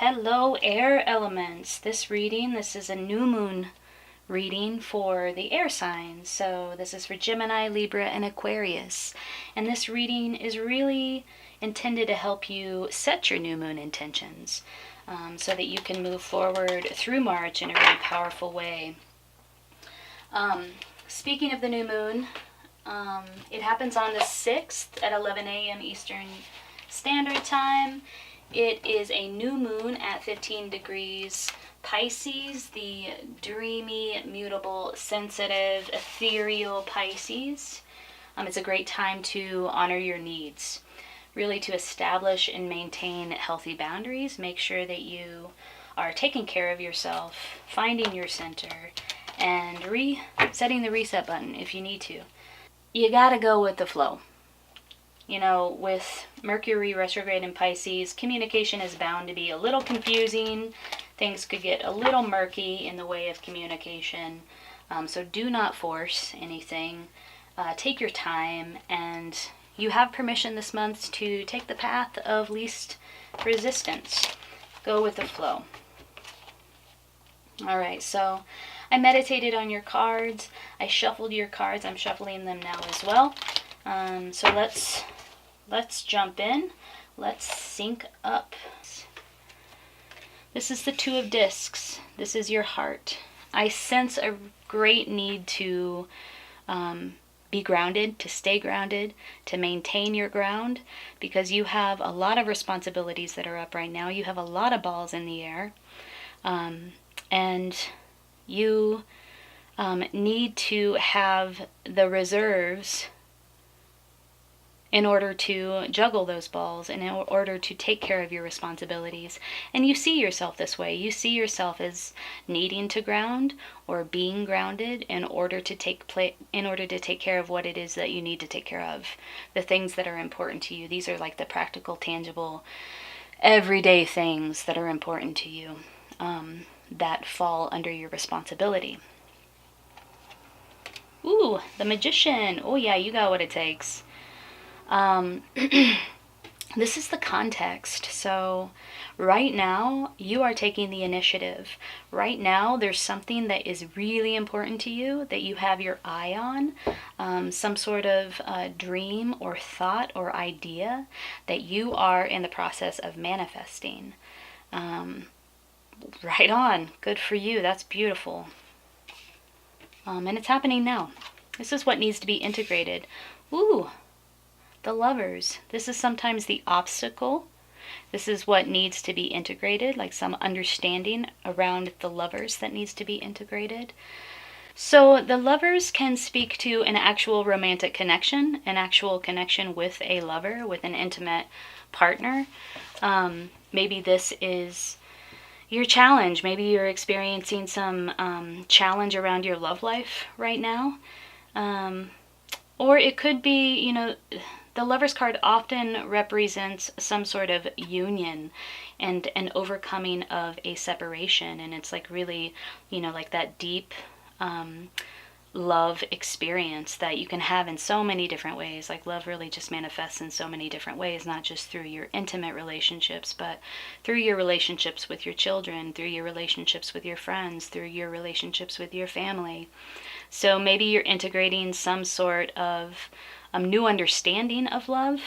Hello, air elements. This is a new moon reading for the air signs. So this is for Gemini, Libra, and Aquarius. And this reading is really intended to help you set your new moon intentions so that you can move forward through March in a really powerful way. Speaking of the new moon, it happens on the 6th at 11 a.m. Eastern Standard Time. It is a new moon at 15 degrees Pisces, the dreamy, mutable, sensitive, ethereal Pisces. It's a great time to honor your needs, really to establish and maintain healthy boundaries. Make sure that you are taking care of yourself, finding your center, and setting the reset button if you need to. You gotta go with the flow. You know, with Mercury retrograde in Pisces, communication is bound to be a little confusing. Things could get a little murky in the way of communication. So do not force anything. Take your time, and you have permission this month to take the path of least resistance. Go with the flow. All right, so I meditated on your cards. I shuffled your cards. I'm shuffling them now as well. So let's jump in. Let's sync up. This is the Two of Discs. This is your heart. I sense a great need to be grounded, to stay grounded, to maintain your ground, because you have a lot of responsibilities that are up right now. You have a lot of balls in the air, and you need to have the reserves in order to juggle those balls and in order to take care of your responsibilities. And you see yourself this way. You see yourself as needing to ground or being grounded in order to take care of what it is that you need to take care of, the things that are important to you. These are like the practical, tangible, everyday things that are important to you, that fall under your responsibility. Ooh, the Magician. Oh yeah, you got what it takes. This is the context. So right now you are taking the initiative. Right now there's something that is really important to you that you have your eye on, some sort of dream or thought or idea that you are in the process of manifesting. Right on. Good for you. That's beautiful. And it's happening now. This is what needs to be integrated. Ooh. The Lovers. This is sometimes the obstacle. This is what needs to be integrated, like some understanding around the Lovers that needs to be integrated. So the Lovers can speak to an actual romantic connection, an actual connection with a lover, with an intimate partner. Maybe this is your challenge. Maybe you're experiencing some challenge around your love life right now. Or it could be, you know, the Lover's card often represents some sort of union and an overcoming of a separation. And it's like really, you know, like that deep love experience that you can have in so many different ways. Like love really just manifests in so many different ways, not just through your intimate relationships, but through your relationships with your children, through your relationships with your friends, through your relationships with your family. So maybe you're integrating some sort of new understanding of love,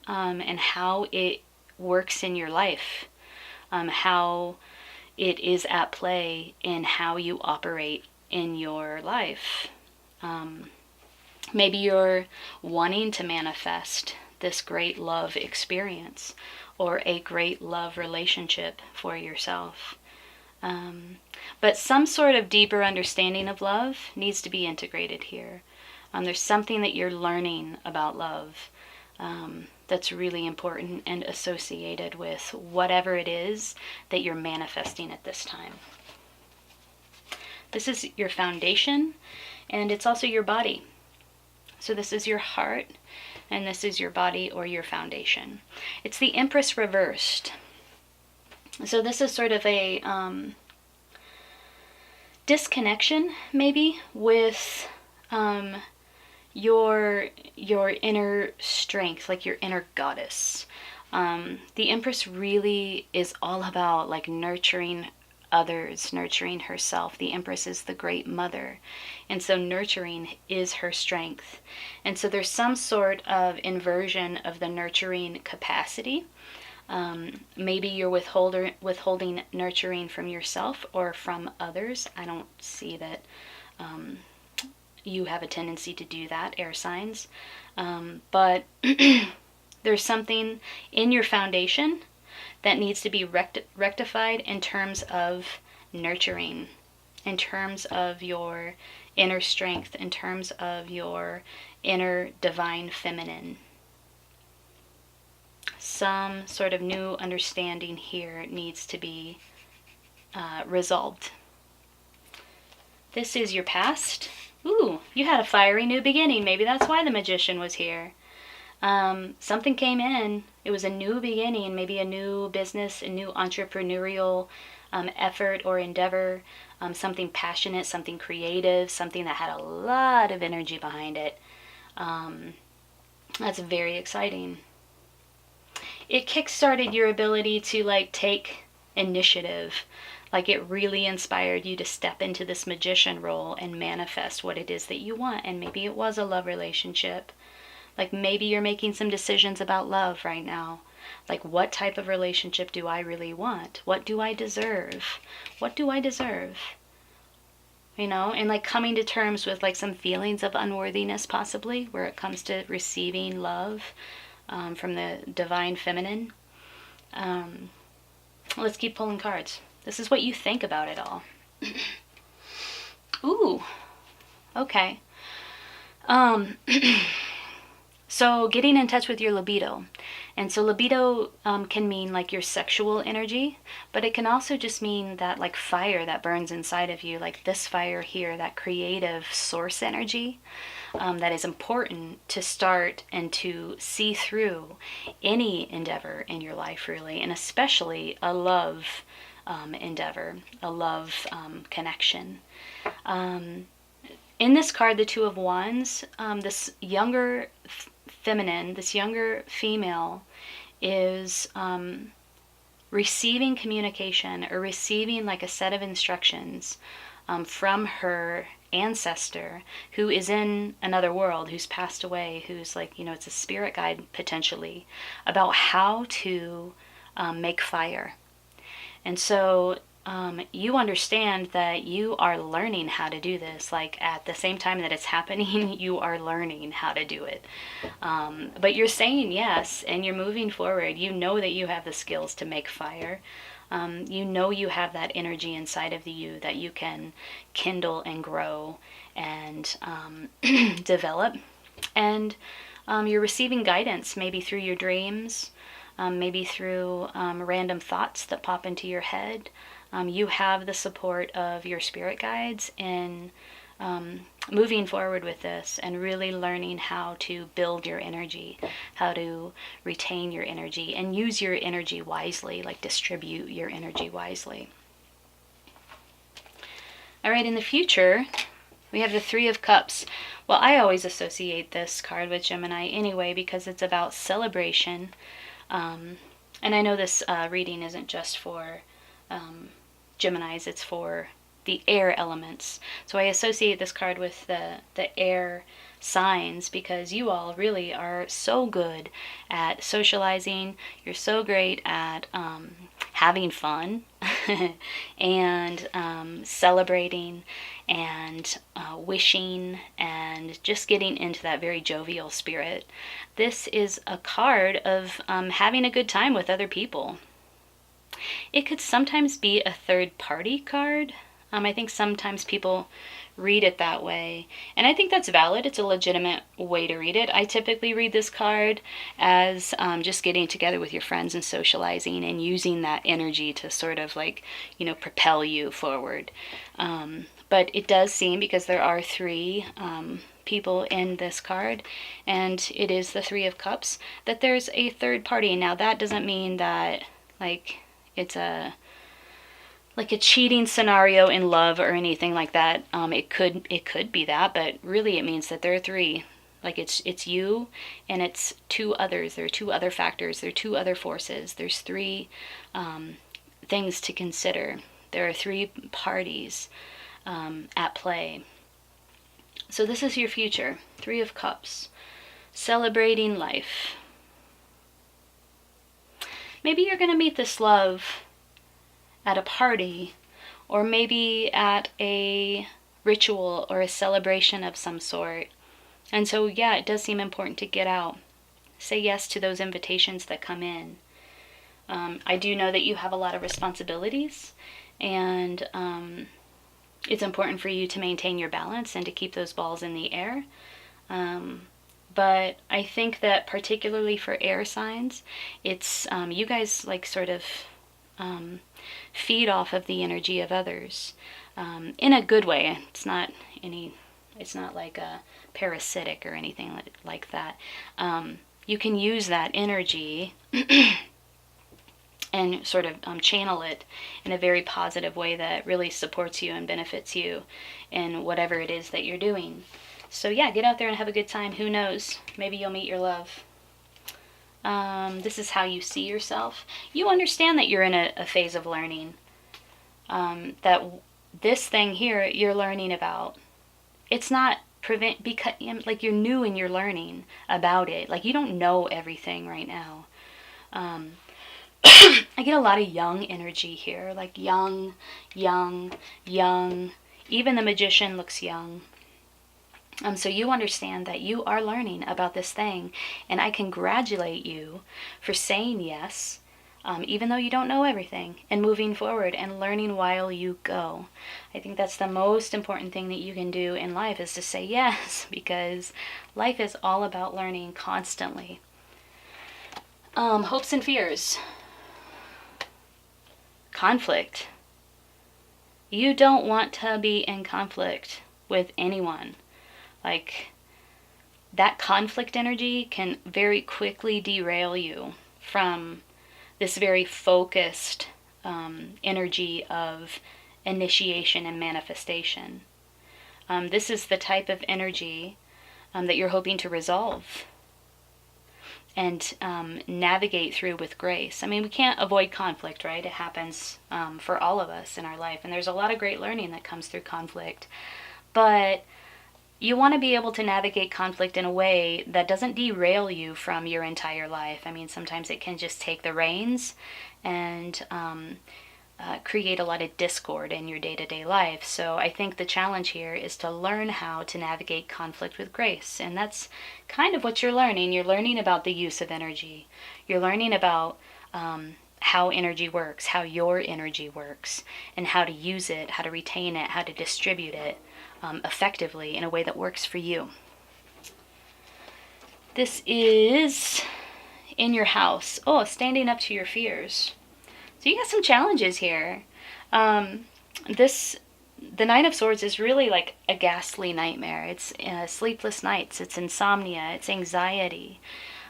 and how it works in your life, how it is at play in how you operate in your life. Maybe you're wanting to manifest this great love experience or a great love relationship for yourself. But some sort of deeper understanding of love needs to be integrated here. There's something that you're learning about love that's really important and associated with whatever it is that you're manifesting at this time. This is your foundation, and it's also your body. So this is your heart, and this is your body or your foundation. It's the Empress reversed. So this is sort of a disconnection, maybe, with your inner strength, like your inner goddess. The Empress really is all about like nurturing others, nurturing herself. The Empress is the great mother, and so nurturing is her strength. And so there's some sort of inversion of the nurturing capacity. Maybe you're withholding nurturing from yourself or from others. I don't see that you have a tendency to do that, air signs. But there's something in your foundation that needs to be rectified in terms of nurturing, in terms of your inner strength, in terms of your inner divine feminine. Some sort of new understanding here needs to be resolved. This is your past. Ooh, you had a fiery new beginning. Maybe that's why the Magician was here. Something came in. It was a new beginning, maybe a new business, a new entrepreneurial effort or endeavor, something passionate, something creative, something that had a lot of energy behind it. That's very exciting. It kickstarted your ability to like take initiative. Like it really inspired you to step into this magician role and manifest what it is that you want. And maybe it was a love relationship. Like maybe you're making some decisions about love right now. Like what type of relationship do I really want? What do I deserve? What do I deserve? You know, and like coming to terms with like some feelings of unworthiness possibly, where it comes to receiving love from the divine feminine. Let's keep pulling cards. This is what you think about it all. Ooh, okay. So getting in touch with your libido. And so libido can mean like your sexual energy, but it can also just mean that like fire that burns inside of you, like this fire here, that creative source energy that is important to start and to see through any endeavor in your life really, and especially a love endeavor, a love connection. In this card, the Two of Wands, this younger feminine, this younger female is receiving communication or receiving like a set of instructions from her ancestor who is in another world, who's passed away, who's like, you know, it's a spirit guide potentially, about how to make fire. And so you understand that you are learning how to do this. Like at the same time that it's happening, you are learning how to do it. But you're saying yes, and you're moving forward. You know that you have the skills to make fire. You know you have that energy inside of you that you can kindle and grow and develop. And you're receiving guidance, maybe through your dreams, maybe through random thoughts that pop into your head. You have the support of your spirit guides in moving forward with this and really learning how to build your energy, how to retain your energy and use your energy wisely, like distribute your energy wisely. All right, in the future, we have the Three of Cups. Well, I always associate this card with Gemini anyway because it's about celebration. And I know this reading isn't just for Geminis, it's for the air elements. So I associate this card with the air signs because you all really are so good at socializing. You're so great at having fun and celebrating and wishing and just getting into that very jovial spirit. This is a card of having a good time with other people. It could sometimes be a third party card. I think sometimes people read it that way. And I think that's valid. It's a legitimate way to read it. I typically read this card as just getting together with your friends and socializing and using that energy to sort of like, you know, propel you forward. But it does seem, because there are three people in this card, and it is the Three of Cups, that there's a third party. Now that doesn't mean that like it's a cheating scenario in love or anything like that. It could be that, but really it means that there are three. Like it's you and it's two others. There are two other factors. There are two other forces. There's three things to consider. There are three parties at play. So this is your future. 3 of Cups. Celebrating life. Maybe you're going to meet this love at a party, or maybe at a ritual or a celebration of some sort. And so, yeah, it does seem important to get out. Say yes to those invitations that come in. I do know that you have a lot of responsibilities, and it's important for you to maintain your balance and to keep those balls in the air. But I think that particularly for air signs, it's you guys like sort of feed off of the energy of others in a good way. It's not like a parasitic or anything like that. You can use that energy and sort of channel it in a very positive way that really supports you and benefits you in whatever it is that you're doing. So yeah, get out there and have a good time. Who knows? Maybe you'll meet your love. This is how you see yourself. You understand that you're in a phase of learning. That this thing here you're learning about, it's not because like you're new and you're learning about it. Like you don't know everything right now. I get a lot of young energy here, like young. Even the Magician looks young. So you understand that you are learning about this thing, and I congratulate you for saying yes, even though you don't know everything, and moving forward and learning while you go. I think that's the most important thing that you can do in life, is to say yes, because life is all about learning constantly. Hopes and fears. Conflict. You don't want to be in conflict with anyone. Like, that conflict energy can very quickly derail you from this very focused energy of initiation and manifestation. This is the type of energy that you're hoping to resolve and navigate through with grace. I mean, we can't avoid conflict, right? It happens for all of us in our life, and there's a lot of great learning that comes through conflict. But you want to be able to navigate conflict in a way that doesn't derail you from your entire life. I mean, sometimes it can just take the reins and create a lot of discord in your day-to-day life. So I think the challenge here is to learn how to navigate conflict with grace. And that's kind of what you're learning. You're learning about the use of energy. You're learning about how energy works, how your energy works, and how to use it, how to retain it, how to distribute it effectively in a way that works for you. This is in your house. Oh, standing up to your fears. So you got some challenges here. The 9 of Swords is really like a ghastly nightmare. It's sleepless nights. It's insomnia. It's anxiety.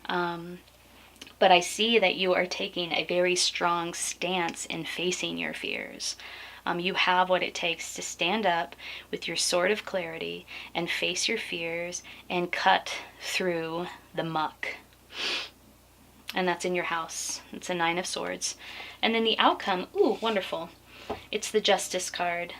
But I see that you are taking a very strong stance in facing your fears. You have what it takes to stand up with your sword of clarity and face your fears and cut through the muck. And that's in your house. It's a 9 of Swords. And then the outcome, ooh, wonderful. It's the Justice card.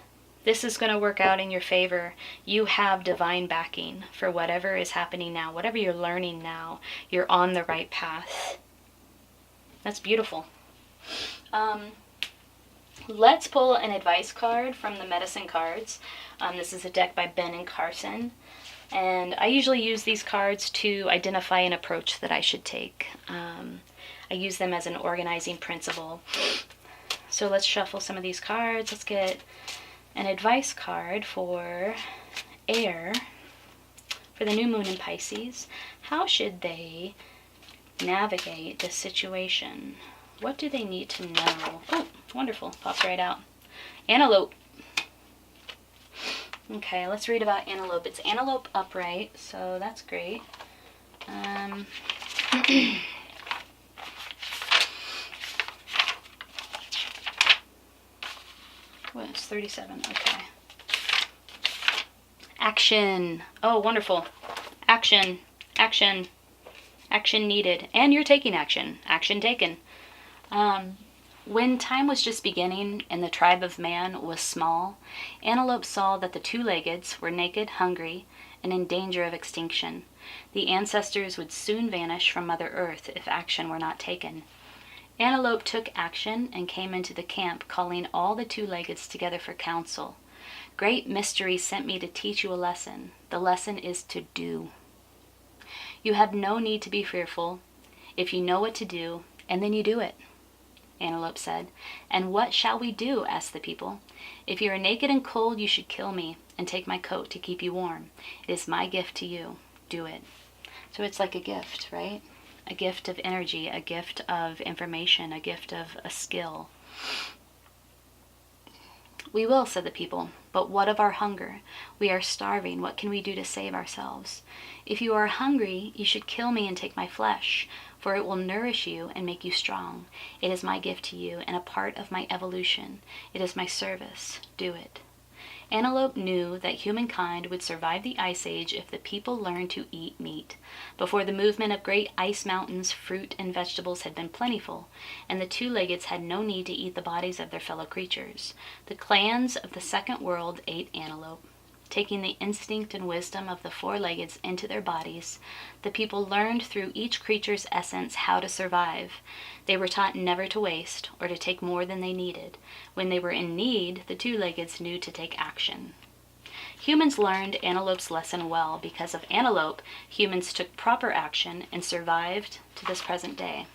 This is going to work out in your favor. You have divine backing for whatever is happening now, whatever you're learning now. You're on the right path. That's beautiful. Let's pull an advice card from the Medicine cards. This is a deck by Ben and Carson. And I usually use these cards to identify an approach that I should take. I use them as an organizing principle. So let's shuffle some of these cards. Let's get an advice card for air, for the new moon in Pisces. How should they navigate this situation? What do they need to know? Oh, wonderful. Pops right out. Antelope. Okay, let's read about antelope. It's antelope upright, so that's great. What, it's 37. Okay. Action. Oh, wonderful. action, action, action needed. And you're taking action, action taken. When time was just beginning and the tribe of man was small, Antelope saw that the two-leggeds were naked, hungry, and in danger of extinction. The ancestors would soon vanish from Mother Earth if action were not taken. Antelope took action and came into the camp, calling all the two-leggeds together for counsel. Great Mystery sent me to teach you a lesson. The lesson is to do. You have no need to be fearful if you know what to do, and then you do it, Antelope said. And what shall we do? Asked the people. If you are naked and cold, you should kill me and take my coat to keep you warm. It is my gift to you. Do it. So it's like a gift, right? A gift of energy, a gift of information, a gift of a skill. We will, said the people. But what of our hunger? We are starving. What can we do to save ourselves? If you are hungry, you should kill me and take my flesh, for it will nourish you and make you strong. It is my gift to you and a part of my evolution. It is my service. Do it. Antelope knew that humankind would survive the Ice Age if the people learned to eat meat. Before the movement of great ice mountains, fruit and vegetables had been plentiful, and the two-leggeds had no need to eat the bodies of their fellow creatures. The clans of the second world ate antelope. Taking the instinct and wisdom of the four-leggeds into their bodies, the people learned through each creature's essence how to survive. They were taught never to waste or to take more than they needed. When they were in need, the two-leggeds knew to take action. Humans learned Antelope's lesson well. Because of Antelope, humans took proper action and survived to this present day.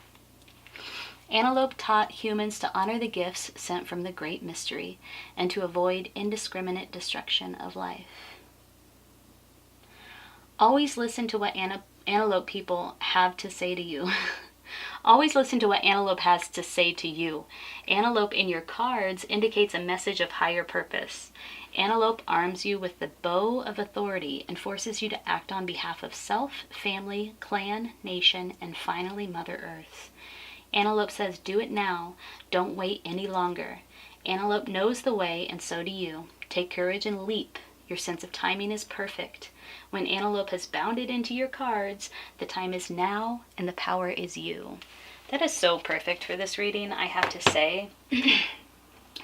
Antelope taught humans to honor the gifts sent from the Great Mystery and to avoid indiscriminate destruction of life. Always listen to what antelope people have to say to you. Always listen to what Antelope has to say to you. Antelope in your cards indicates a message of higher purpose. Antelope arms you with the bow of authority and forces you to act on behalf of self, family, clan, nation, and finally Mother Earth. Antelope says, do it now. Don't wait any longer. Antelope knows the way, and so do you. Take courage and leap. Your sense of timing is perfect. When Antelope has bounded into your cards, the time is now, and the power is you. That is so perfect for this reading, I have to say.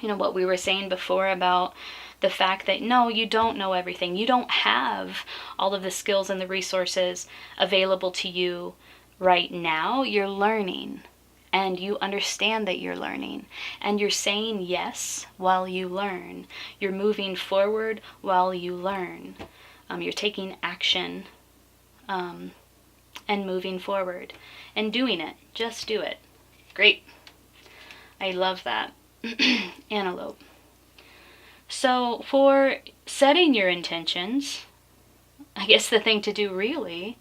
What we were saying before about the fact that, no, you don't know everything. You don't have all of the skills and the resources available to you right now. You're learning. And you understand that you're learning, and you're saying yes while you learn. You're moving forward while you learn. You're taking action and moving forward and doing it. Just do it. Great. I love that. Antelope. So for setting your intentions, I guess the thing to do really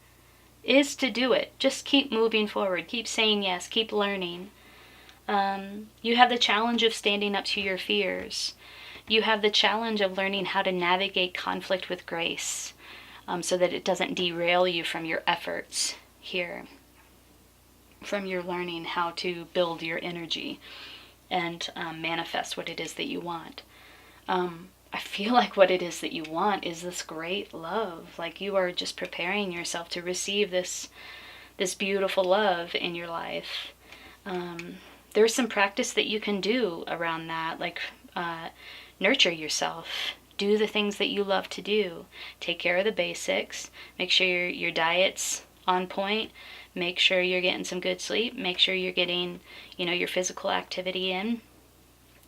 is to do it. Just keep moving forward. Keep saying yes. Keep learning. You have the challenge of standing up to your fears. You have the challenge of learning how to navigate conflict with grace, so that it doesn't derail you from your efforts here, from your learning how to build your energy and manifest what it is that you want. I feel like what it is that you want is this great love. Like you are just preparing yourself to receive this beautiful love in your life. There's some practice that you can do around that, like nurture yourself. Do the things that you love to do. Take care of the basics. Make sure your diet's on point. Make sure you're getting some good sleep. Make sure you're getting, your physical activity in.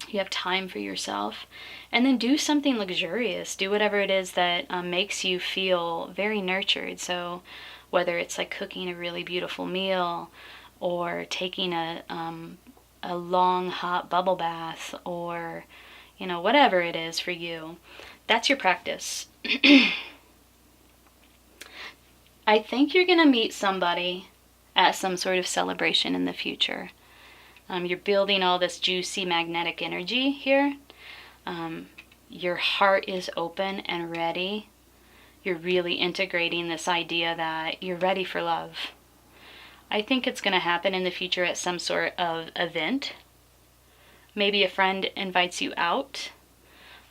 You have time for yourself, and then do something luxurious. Do whatever it is that makes you feel very nurtured. So whether it's like cooking a really beautiful meal, or taking a long hot bubble bath, or whatever it is for you, that's your practice. I think you're gonna meet somebody at some sort of celebration in the future. You're building all this juicy magnetic energy here. Your heart is open and ready. You're really integrating this idea that you're ready for love. I think it's going to happen in the future at some sort of event. Maybe a friend invites you out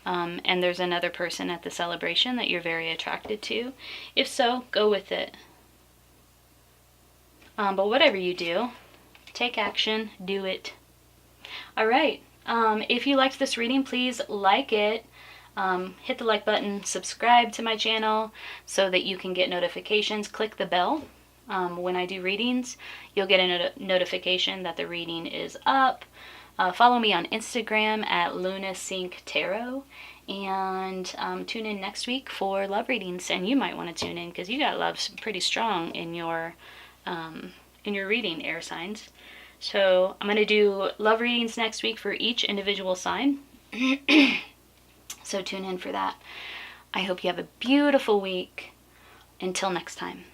and there's another person at the celebration that you're very attracted to. If so, go with it. But whatever you do, take action, do it. All right. If you liked this reading, please like it. Hit the like button, subscribe to my channel so that you can get notifications. Click the bell. When I do readings, you'll get a notification that the reading is up. Follow me on Instagram at LunaSyncTarot, and tune in next week for love readings. And you might want to tune in because you got love pretty strong in your reading, air signs. So I'm going to do love readings next week for each individual sign. So tune in for that. I hope you have a beautiful week. Until next time.